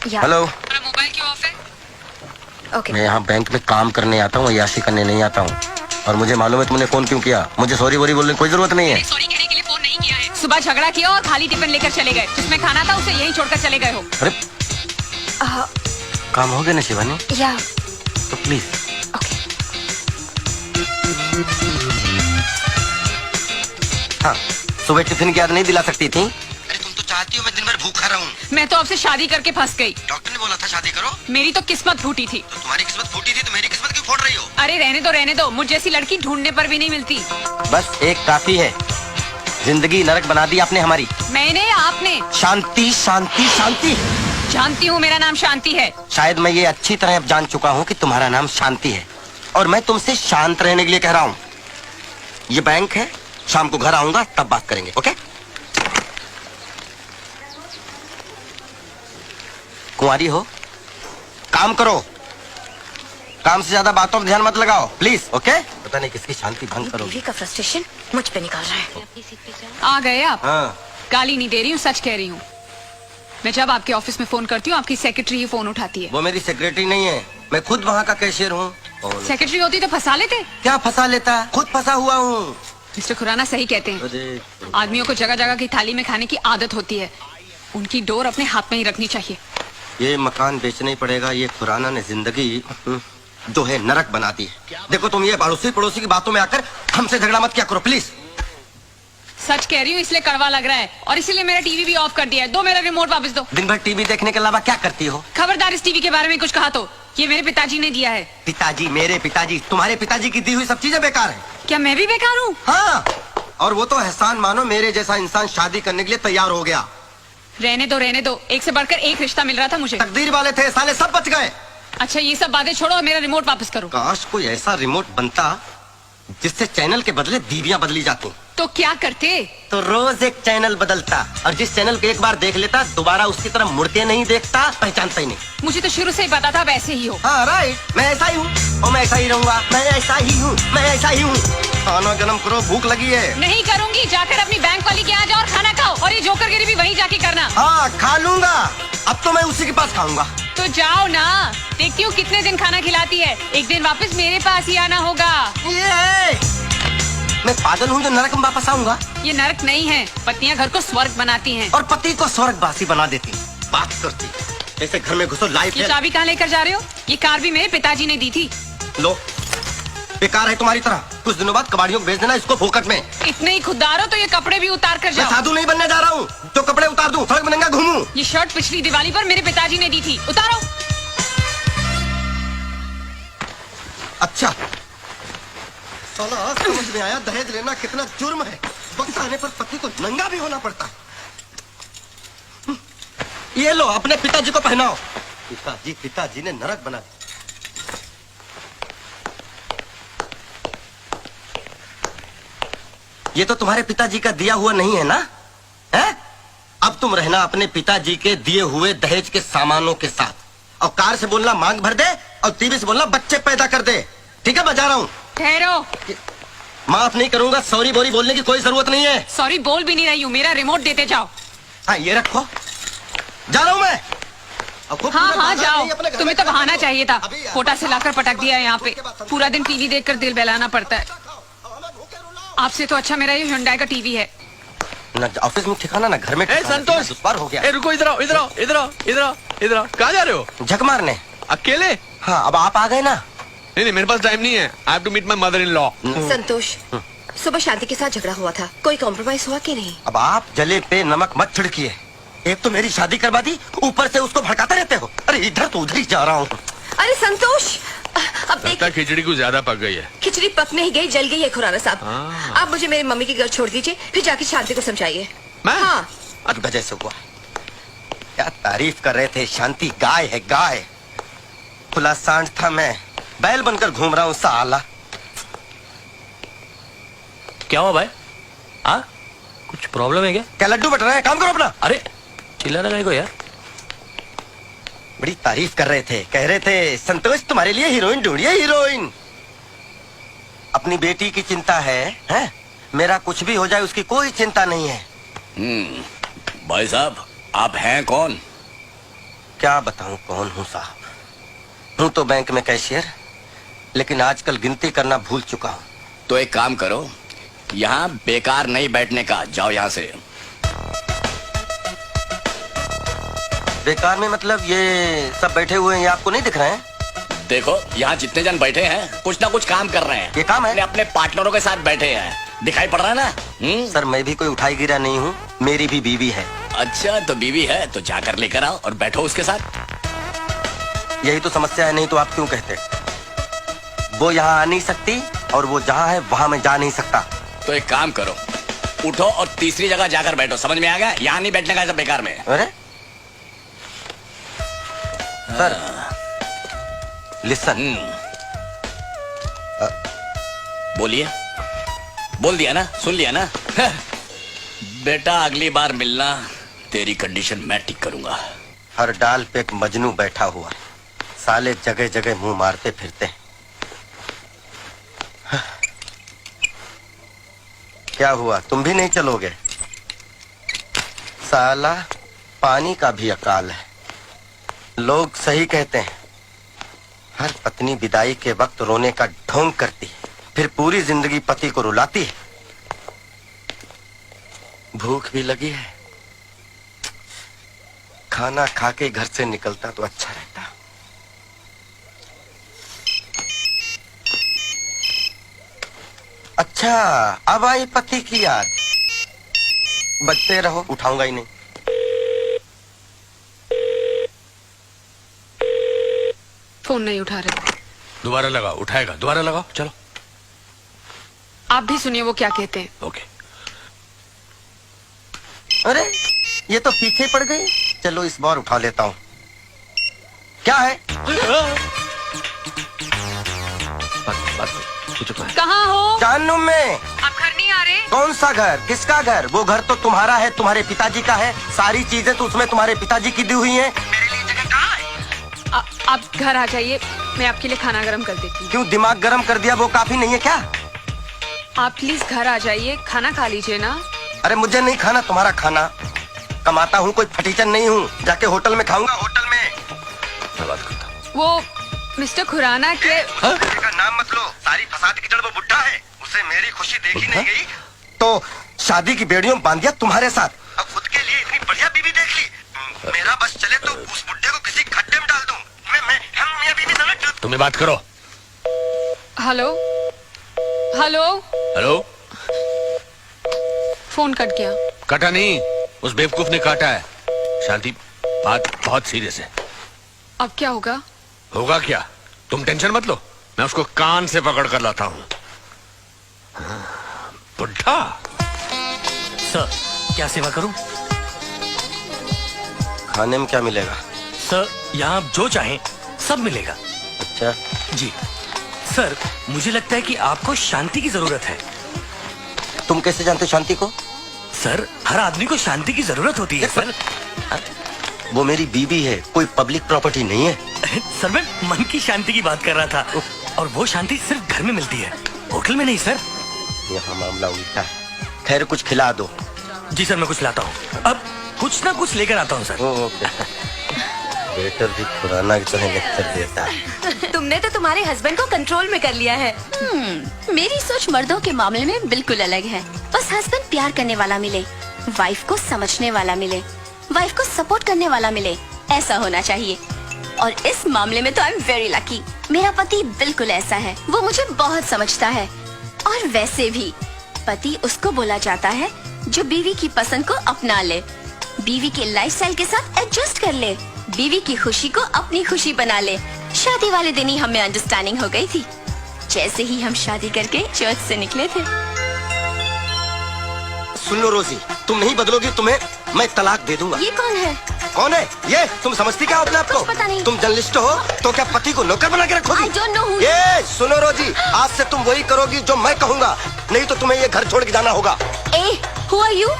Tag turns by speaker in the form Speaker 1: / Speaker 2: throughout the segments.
Speaker 1: Hello.
Speaker 2: Mobile क्यों of है?
Speaker 1: Okay. मैं यहाँ बैंक में काम करने आता हूँ, याशी करने नहीं आता हूँ। और मुझे मालूम है तुमने फोन क्यों किया। मुझे सॉरी वोरी बोलने की कोई जरूरत नहीं है।
Speaker 2: सॉरी कहने के लिए फोन नहीं किया है। सुबह झगड़ा किया और खाली टिफिन लेकर चले गए। जिसमें खाना था उसे यहीं छोड़कर चले गए हो।
Speaker 1: अरे काम हो गया ना शिवानी?
Speaker 3: या
Speaker 1: तो प्लीज।
Speaker 3: ओके।
Speaker 1: हाँ, सुबह टिफिन की याद नहीं दिला सकती थी? अरे तुम तो चाहती हो मैं दिन भर भूखा रहूं।
Speaker 2: मैं तो आपसे शादी करके फंस गई।
Speaker 1: डॉक्टर ने बोला था शादी करो।
Speaker 2: मेरी तो किस्मत फूटी थी।
Speaker 1: तो तुम्हारी किस्मत फूटी थी तो मेरी किस्मत क्यों फोड़ रही हो?
Speaker 2: अरे रहने दो। मुझ जैसी लड़की ढूंढने पर भी नहीं मिलती।
Speaker 1: बस एक काफी है। जिंदगी नरक बना दी आपने हमारी।
Speaker 2: मैंने? आपने?
Speaker 1: शांति शांति शांति।
Speaker 2: जानती हूँ मेरा नाम शांति है।
Speaker 1: शायद मैं ये अच्छी तरह अब जान चुका हूँ कि तुम्हारा नाम शांति है और मैं तुमसे शांत रहने के लिए कह रहा हूँ। ये बैंक है, शाम को घर आऊंगा तब बात करेंगे। ओके? कुंवारी हो, काम करो। काम से ज्यादा बातों पर ध्यान मत लगाओ प्लीज। ओके? पता नहीं किसकी शांति भंग करो।
Speaker 3: बीवी का फ्रस्ट्रेशन मुझ पे निकाल रहा है।
Speaker 2: आ गए आप?
Speaker 1: हाँ।
Speaker 2: गाली नहीं दे रही हूँ, सच कह रही हूँ। मैं जब आपके ऑफिस में फोन करती हूँ आपकी सेक्रेटरी ही फोन उठाती है।
Speaker 1: वो मेरी सेक्रेटरी नहीं है, मैं खुद वहाँ का कैशियर हूँ।
Speaker 2: सेक्रेटरी होती तो फंसा लेते।
Speaker 1: क्या फंसा लेता? खुद फंसा हुआ हूँ।
Speaker 2: मिस्टर खुराना सही कहते हैं, आदमियों को जगह जगह की थाली में खाने की आदत होती है। उनकी डोर अपने हाथ में ही रखनी चाहिए।
Speaker 1: ये मकान बेचना ही पड़ेगा। ये खुराना ने जिंदगी जो है नरक बना दी है। देखो तुम ये पड़ोसी पड़ोसी की बातों में आकर हमसे झगड़ा मत किया करो प्लीज।
Speaker 2: सच कह रही हूँ, इसलिए कड़वा लग रहा है और इसीलिए मेरा टीवी भी ऑफ कर दिया है। दो मेरा रिमोट वापस दो।
Speaker 1: दिन भर टीवी देखने के अलावा क्या करती हो?
Speaker 2: खबरदार इस टीवी के बारे में कुछ कहा तो ये मेरे पिताजी ने दिया है।
Speaker 1: पिताजी? मेरे पिताजी? तुम्हारे पिताजी की दी हुई सब चीजें बेकार है।
Speaker 2: क्या मैं भी बेकार हूँ?
Speaker 1: हाँ, और वो तो एहसान मानो मेरे जैसा इंसान शादी करने के लिए तैयार हो गया।
Speaker 2: रहने दो। एक से बढ़कर एक रिश्ता मिल रहा था मुझे।
Speaker 1: तकदीर वाले थे, साले सब बच गए।
Speaker 2: अच्छा ये सब बातें छोड़ो और मेरा रिमोट वापस करो।
Speaker 1: काश कोई ऐसा रिमोट बनता जिससे चैनल के बदले बीवियां बदली जाती।
Speaker 2: तो क्या करते?
Speaker 1: तो रोज एक चैनल बदलता और जिस चैनल को एक बार देख लेता दोबारा उसकी तरफ मुड़ के नहीं देखता, पहचानता ही नहीं।
Speaker 2: मुझे तो शुरू से ही पता था वैसे ही हो।
Speaker 1: हाँ राइट, मैं ऐसा ही हूँ और मैं ऐसा ही रहूंगा। मैं ऐसा ही हूँ, मैं ऐसा ही हूँ। खाना गरम करो, भूख लगी है।
Speaker 2: नहीं करूंगी, जाकर अपनी बैंक वाली के यहाँ जाओ और खाना खाओ और ये जोकरगिरी भी वहीं जाके करना।
Speaker 1: हाँ खा लूंगा, अब तो मैं उसी के पास खाऊंगा।
Speaker 2: तो जाओ ना, देखती हूँ कितने दिन खाना खिलाती है। एक दिन वापस मेरे पास ही आना होगा।
Speaker 1: मैं पागल हूँ जो नरक में वापस आऊंगा?
Speaker 2: ये नरक नहीं है, पत्नियां घर को स्वर्ग बनाती हैं।
Speaker 1: और पति को स्वर्गवासी बना देती। बात करती जैसे घर में घुसो लाइफ।
Speaker 2: ये चाबी कहाँ लेकर जा रहे हो? ये कार भी मेरे पिताजी ने दी थी।
Speaker 1: लो, बेकार है तुम्हारी तरह। कुछ दिनों बाद कबाड़ियों को भेज देना इसको फोकट में।
Speaker 2: इतने ही खुददार हो तो ये कपड़े भी उतार कर
Speaker 1: मैं
Speaker 2: जाओ।
Speaker 1: साधु नहीं बनने जा रहा हूँ जो कपड़े उतार दूं, सड़क में नंगा घूमूं।
Speaker 2: ये शर्ट पिछली दिवाली पर मेरे पिताजी ने दी थी, उतारो।
Speaker 1: अच्छा साला आज समझ में आया दहेज लेना कितना जुर्म है। वक्त आने पर पति को नंगा भी होना पड़ता है। ये लो अपने पिताजी को पहनाओ। पिताजी ने नरक बना दिया। ये तो तुम्हारे पिताजी का दिया हुआ नहीं है ना? है? अब तुम रहना अपने पिताजी के दिए हुए दहेज के सामानों के साथ और कार से बोलना मांग भर दे और टीवी से बोलना बच्चे पैदा कर दे। ठीक है, बजा रहा हूँ।
Speaker 2: ठहरो।
Speaker 1: माफ नहीं करूंगा, सॉरी बोरी बोलने की कोई जरूरत नहीं है।
Speaker 2: सॉरी बोल भी नहीं रही हूँ, मेरा रिमोट देते जाओ।
Speaker 1: हाँ ये रखो, जा रहा हूँ मैं।
Speaker 2: हाँ जाओ। तुम्हें तो बहाना चाहिए था। कोटा से लाकर पटक दिया है यहाँ पे। पूरा दिन टीवी देखकर दिल बहलाना पड़ता है। आपसे तो अच्छा मेरा ये हुंडई का टीवी है।
Speaker 1: ना ऑफिस में ठिकाना ना घर में।
Speaker 4: संतोष
Speaker 1: बार हो गया।
Speaker 4: रुको, इधर आओ। कहाँ जा रहे हो?
Speaker 1: झक मारने।
Speaker 4: अकेले?
Speaker 1: हाँ अब आप आ गए ना।
Speaker 4: नहीं मेरे पास टाइम नहीं है। I have to meet my mother in law.
Speaker 3: Santosh, सुबह शांति के साथ झगड़ा हुआ था, कोई कॉम्प्रोमाइज हुआ कि नहीं?
Speaker 1: अब आप जले पे नमक मत छिड़किए। एक तो मेरी शादी करवा दी, ऊपर से उसको भड़काते रहते हो। अरे इधर तो उधर ही जा रहा हूँ।
Speaker 3: अरे संतोष, अब देख,
Speaker 4: खिचड़ी कुछ ज्यादा पक गई है।
Speaker 3: खिचड़ी पक नहीं गई, जल गई है खुराना साहब। आप मुझे मेरी मम्मी के घर छोड़ दीजिए, फिर जाके शांति को समझाइए।
Speaker 4: मैं?
Speaker 3: हाँ।
Speaker 1: अब वजह से हुआ। क्या तारीफ कर रहे थे, शांति गाय है गाय। खुला सांड था, मैं बैल बनकर घूम रहा हूँ साला।
Speaker 5: क्या हुआ भाई? हाँ कुछ प्रॉब्लम है क्या?
Speaker 1: क्या लड्डू बट रहे हैं? काम करो अपना।
Speaker 5: अरे चिल्लाना नहीं को यार।
Speaker 1: बड़ी तारीफ कर रहे थे, कह रहे थे संतोष तुम्हारे लिए हीरोइन ढूंढिए हीरोइन। अपनी बेटी की चिंता है? मेरा कुछ भी हो जाए उसकी कोई चिंता नहीं है।
Speaker 6: भाई साहब आप हैं कौन?
Speaker 1: क्या बताऊं कौन हूं साहब। हूं तो बैंक में कैशियर, लेकिन आजकल गिनती करना भूल चुका हूं।
Speaker 6: तो एक काम करो, यहाँ बेकार नहीं बैठने का, जाओ यहाँ से।
Speaker 1: बेकार में मतलब ये सब बैठे हुए हैं, ये आपको नहीं दिख रहे हैं?
Speaker 6: देखो यहाँ जितने जन बैठे हैं कुछ ना कुछ काम कर रहे हैं।
Speaker 1: ये काम है?
Speaker 6: अपने अपने पार्टनरों के साथ बैठे हैं, दिखाई पड़ रहा है ना?
Speaker 1: सर मैं भी कोई उठाई गिरा नहीं हूँ, मेरी भी बीवी है।
Speaker 6: अच्छा तो बीवी है तो जाकर लेकर आओ और बैठो उसके साथ।
Speaker 1: यही तो समस्या है, नहीं तो आप क्यों कहते? वो यहाँ आ नहीं सकती और वो जहाँ है वहाँ मैं जा नहीं सकता।
Speaker 6: तो एक काम करो, उठो और तीसरी जगह जाकर बैठो, समझ में आ गया? यहाँ नहीं बैठने का ऐसा बेकार में।
Speaker 1: अरे सर लिसन।
Speaker 6: बोलिए। बोल दिया ना, सुन लिया ना? बेटा अगली बार मिलना, तेरी कंडीशन मैं ठीक करूंगा।
Speaker 1: हर डाल पे एक मजनू बैठा हुआ, साले जगह जगह मुंह मारते फिरते हैं। क्या हुआ, तुम भी नहीं चलोगे? साला पानी का भी अकाल है। लोग सही कहते हैं, हर पत्नी विदाई के वक्त रोने का ढोंग करती है, फिर पूरी जिंदगी पति को रुलाती है। भूख भी लगी है, खाना खा के घर से निकलता तो अच्छा रहता। अच्छा अब आई पति की याद। बजते रहो, उठाऊंगा ही नहीं।
Speaker 2: फोन नहीं उठा रहे।
Speaker 4: दोबारा लगाओ, उठाएगा, दोबारा लगाओ, चलो।
Speaker 2: आप भी सुनिए वो क्या कहते हैं।
Speaker 4: ओके।
Speaker 1: अरे ये तो पीछे पड़ गई। चलो इस बार उठा लेता हूँ। क्या है?
Speaker 2: कहाँ हो?
Speaker 1: जानू में।
Speaker 2: आप घर नहीं आ रहे?
Speaker 1: कौन सा घर? किसका घर? वो घर तो तुम्हारा है, तुम्हारे पिताजी का है। सारी चीजें तो उसमें तुम्हारे पिताजी की दी हुई हैं। मेरे लिए जगह कहाँ है?
Speaker 2: आप घर आ जाइए, मैं आपके लिए खाना गर्म कर देती हूँ।
Speaker 1: क्यों दिमाग गर्म कर दिया, वो काफी नहीं है क्या?
Speaker 2: आप प्लीज घर आ जाइए, खाना खा लीजिए ना।
Speaker 1: अरे मुझे नहीं खाना तुम्हारा खाना। कमाता हूँ, कोई फटीचन नहीं हूँ, जाके होटल में खाऊंगा। होटल में
Speaker 4: मैं बात करता हूँ।
Speaker 2: वो मिस्टर खुराना के
Speaker 1: का नाम मत लो, सारी फसाद की जड़ वो बुड्ढा है। उसे मेरी खुशी देखी नहीं गई तो शादी की बेड़ियों में बांध दिया तुम्हारे साथ। अब खुद के लिए इतनी बढ़िया बीवी देख ली। मेरा बस चले तो उस बुड्ढे को किसी खड्डे में डाल दूं। हम मियां बीवी दोनों डूब।
Speaker 4: तुम्हें बात करो।
Speaker 2: Hello hello.
Speaker 4: Hello.
Speaker 2: Phone cut गया।
Speaker 4: कटा नहीं, उस बेवकूफ ने काटा है। शांति, बात बहुत सीरियस है।
Speaker 2: अब क्या होगा?
Speaker 4: होगा क्या, तुम टेंशन मत लो, मैं उसको कान से पकड़ कर लाता हूँ। बुड्ढा।
Speaker 5: सर क्या सेवा करूं?
Speaker 1: खाने में क्या मिलेगा?
Speaker 5: सर यहाँ आप जो चाहें सब मिलेगा।
Speaker 1: अच्छा
Speaker 5: जी सर, मुझे लगता है कि आपको शांति की जरूरत है।
Speaker 1: तुम कैसे जानते शांति को?
Speaker 5: सर हर आदमी को शांति की जरूरत होती है सर।
Speaker 1: वो मेरी बीवी है, कोई पब्लिक प्रॉपर्टी नहीं है।
Speaker 5: सर मैं मन की शांति की बात कर रहा था, और वो शांति सिर्फ घर में मिलती है, होटल में नहीं सर।
Speaker 1: यहाँ मामला उल्टा है। खैर कुछ खिला दो।
Speaker 5: जी सर मैं कुछ लाता हूँ, अब कुछ ना कुछ लेकर आता हूँ सर।
Speaker 1: ओके। वेटर भी पुराना की तरह लेक्चर देता है।
Speaker 3: तुमने तो तुम्हारे हस्बैंड को कंट्रोल में कर लिया है।
Speaker 7: मेरी सोच मर्दों के मामले में बिल्कुल अलग है। बस हस्बैंड प्यार करने वाला मिले, वाइफ को समझने वाला मिले, वाइफ को सपोर्ट करने वाला मिले, ऐसा होना चाहिए। और इस मामले में तो आई एम वेरी लकी। मेरा पति बिल्कुल ऐसा है, वो मुझे बहुत समझता है। और वैसे भी पति उसको बोला जाता है जो बीवी की पसंद को अपना ले, बीवी के लाइफस्टाइल के साथ एडजस्ट कर ले, बीवी की खुशी को अपनी खुशी बना ले। शादी वाले दिन ही हमें अंडरस्टैंडिंग हो गई थी, जैसे ही हम शादी करके चर्च से निकले थे।
Speaker 1: सुन लो रोजी, तुम नहीं बदलोगी, तुम्हें मैं तलाक दे दूंगा।
Speaker 7: ये कौन है?
Speaker 1: कौन है ये? तुम समझती क्या हो अपने आप को?
Speaker 7: कुछ पता नहीं।
Speaker 1: तुम जर्नलिस्ट हो तो क्या पति को नौकर बना के रखोगी?
Speaker 7: I don't know who-
Speaker 1: ये सुनो रोजी, आज से तुम वही करोगी जो मैं कहूँगा, नहीं तो तुम्हें ये घर छोड़ के जाना होगा।
Speaker 7: ए, who are you?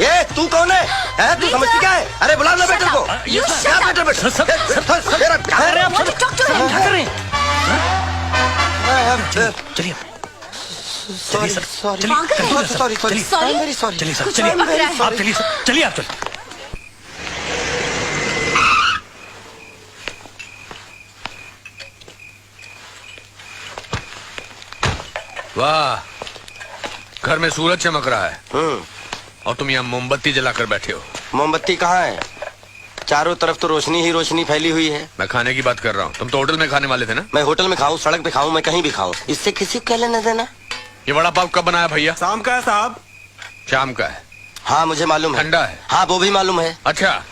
Speaker 1: ये तू कौन है? तू
Speaker 7: Lisa!
Speaker 1: समझती क्या है? अरे बुला लो बेटे को।
Speaker 7: You
Speaker 1: क्या
Speaker 7: shut up!
Speaker 1: बेटे बेटे?
Speaker 5: सर,
Speaker 1: मेरा
Speaker 5: क्या कर रहे हैं आप?
Speaker 7: Want to talk to him?
Speaker 5: क्या कर रहे हैं? चलिए
Speaker 1: सॉरी
Speaker 5: सर,
Speaker 1: सॉरी
Speaker 5: चलिए,
Speaker 7: पागल है।
Speaker 1: Sorry sorry
Speaker 7: Sorry?
Speaker 1: Very sorry.
Speaker 5: चलिए सर,
Speaker 7: कुछ
Speaker 5: चलिए
Speaker 7: और बक रहा है।
Speaker 5: आप चलिए सर, चलिए आप चलिए।
Speaker 4: वाह, घर में सूरज चमक रहा है और तुम यहाँ मोमबत्ती जलाकर बैठे हो।
Speaker 1: मोमबत्ती कहाँ है? चारों तरफ तो रोशनी ही रोशनी फैली हुई है।
Speaker 4: मैं खाने की बात कर रहा हूँ, तुम तो होटल में खाने वाले थे ना?
Speaker 1: मैं होटल में खाऊं, सड़क पे खाऊं, मैं कहीं भी खाऊं, इससे किसी को क्या लेना देना?
Speaker 4: ये वड़ा पाव कब बनाया भैया?
Speaker 8: शाम का है साहब।
Speaker 4: शाम का है?
Speaker 1: हाँ मुझे मालूम है।
Speaker 4: ठंडा है?
Speaker 1: हाँ वो भी मालूम है।
Speaker 4: अच्छा,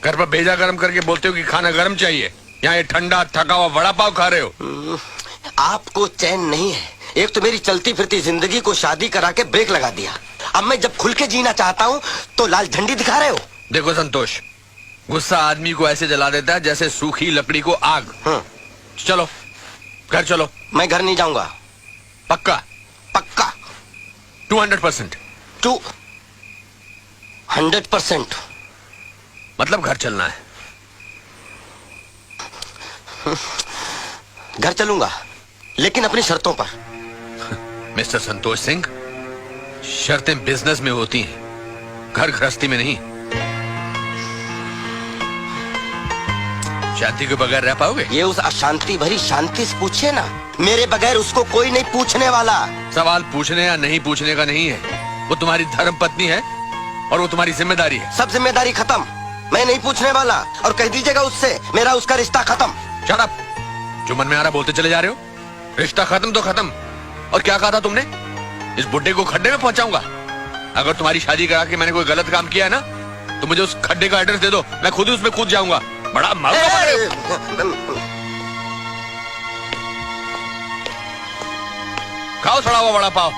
Speaker 4: घर पर भेजा गर्म करके बोलते हो कि खाना गर्म चाहिए, यहाँ ये ठंडा थका हुआ वड़ा पाव खा रहे हो।
Speaker 1: आपको चैन नहीं है। एक तो मेरी चलती फिरती जिंदगी को शादी करा के ब्रेक लगा दिया, अब मैं जब खुल के जीना चाहता हूँ तो लाल झंडी दिखा रहे हो।
Speaker 4: देखो संतोष, गुस्सा आदमी को ऐसे जला देता है जैसे सूखी लकड़ी को आग। चलो घर चलो।
Speaker 1: मैं घर नहीं जाऊंगा।
Speaker 4: पक्का?
Speaker 1: पक्का
Speaker 4: 200%?
Speaker 1: 200%।
Speaker 4: मतलब घर चलना है?
Speaker 1: घर चलूंगा लेकिन अपनी शर्तों पर।
Speaker 4: मिस्टर संतोष सिंह, शर्तें बिजनेस में होती हैं, घर गृहस्थी में नहीं। शांति के बगैर रह पाओगे?
Speaker 1: ये उस अशांति भरी शांति से पूछे ना, मेरे बगैर उसको कोई नहीं पूछने वाला।
Speaker 4: सवाल पूछने या नहीं पूछने का नहीं है, वो तुम्हारी धर्म पत्नी है और वो तुम्हारी जिम्मेदारी है।
Speaker 1: सब जिम्मेदारी खत्म, मैं नहीं पूछने वाला। और कह दीजिएगा उससे मेरा उसका रिश्ता खत्म।
Speaker 4: शट अप, जो मन में आ रहा बोलते चले जा रहे हो। रिश्ता खत्म तो खत्म। और क्या कहा था तुमने? इस बुड्ढे को खड्डे में पहुंचाऊंगा। अगर तुम्हारी शादी करा के मैंने कोई गलत काम किया है ना, तो मुझे उस खड्डे का एड्रेस दे दो, मैं खुद ही उसमें कूद जाऊंगा। बड़ा मौका पा रहे हो। खाओ सड़ा हुआ वड़ा पाव।